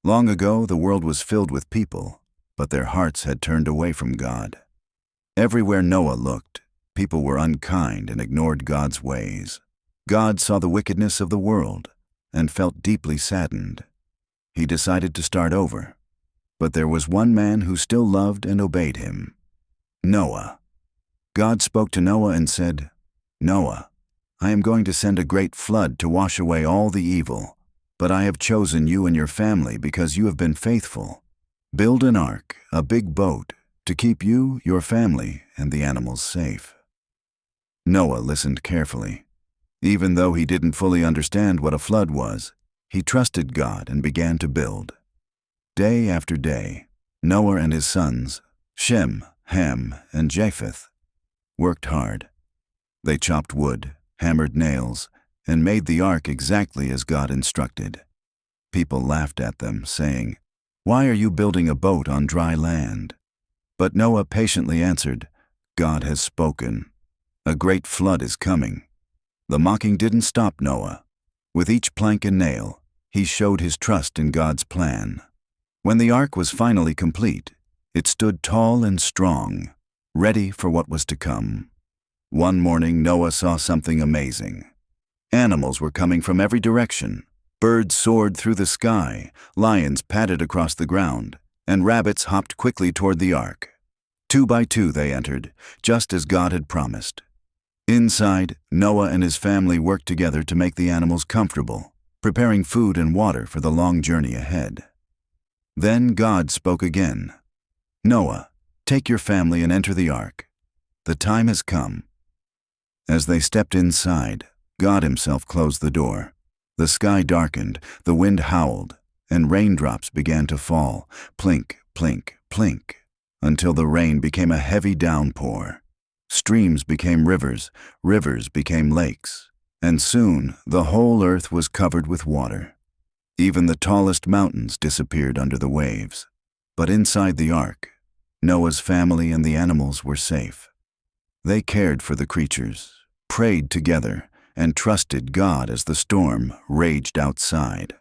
Long ago, the world was filled with people, but their hearts had turned away from God. Everywhere Noah looked, people were unkind and ignored God's ways. God saw the wickedness of the world and felt deeply saddened. He decided to start over, but there was one man who still loved and obeyed him: Noah. God spoke to Noah and said, "Noah, I am going to send a great flood to wash away all the evil, but I have chosen you and your family because you have been faithful. Build an ark, a big boat, to keep you, your family, and the animals safe." Noah listened carefully. Even though he didn't fully understand what a flood was, he trusted God and began to build. Day after day, Noah and his sons, Shem, Ham, and Japheth, worked hard. They chopped wood, hammered nails, and made the ark exactly as God instructed. People laughed at them, saying, "Why are you building a boat on dry land?" But Noah patiently answered, "God has spoken. A great flood is coming." The mocking didn't stop Noah. With each plank and nail, he showed his trust in God's plan. When the ark was finally complete, it stood tall and strong, ready for what was to come. One morning, Noah saw something amazing. Animals were coming from every direction. Birds soared through the sky, lions padded across the ground, and rabbits hopped quickly toward the ark. 2 by 2 they entered, just as God had promised. Inside, Noah and his family worked together to make the animals comfortable, preparing food and water for the long journey ahead. Then God spoke again. "Noah, take your family and enter the ark. The time has come." As they stepped inside, God himself closed the door. The sky darkened, the wind howled, and raindrops began to fall, plink, plink, plink, until the rain became a heavy downpour. Streams became rivers, rivers became lakes, and soon the whole earth was covered with water. Even the tallest mountains disappeared under the waves. But inside the ark, Noah's family and the animals were safe. They cared for the creatures, prayed together, and trusted God as the storm raged outside.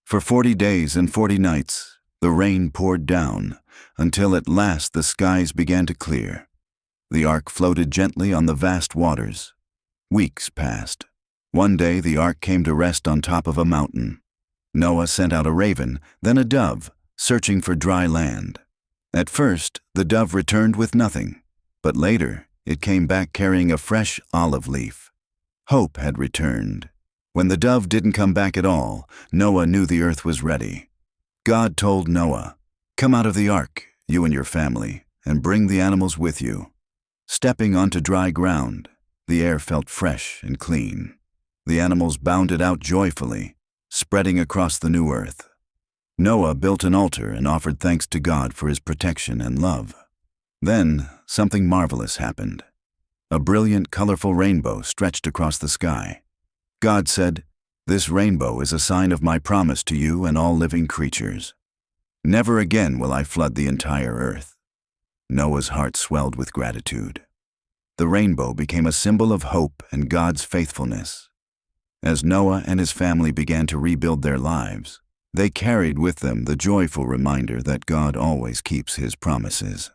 For 40 days and 40 nights, the rain poured down, until at last the skies began to clear. The ark floated gently on the vast waters. Weeks passed. One day the ark came to rest on top of a mountain. Noah sent out a raven, then a dove, searching for dry land. At first, the dove returned with nothing, but later it came back carrying a fresh olive leaf. Hope had returned. When the dove didn't come back at all, Noah knew the earth was ready. God told Noah, "Come out of the ark, you and your family, and bring the animals with you." Stepping onto dry ground, the air felt fresh and clean. The animals bounded out joyfully, spreading across the new earth. Noah built an altar and offered thanks to God for his protection and love. Then, something marvelous happened. A brilliant, colorful rainbow stretched across the sky. God said, "This rainbow is a sign of my promise to you and all living creatures. Never again will I flood the entire earth." Noah's heart swelled with gratitude. The rainbow became a symbol of hope and God's faithfulness. As Noah and his family began to rebuild their lives, they carried with them the joyful reminder that God always keeps his promises.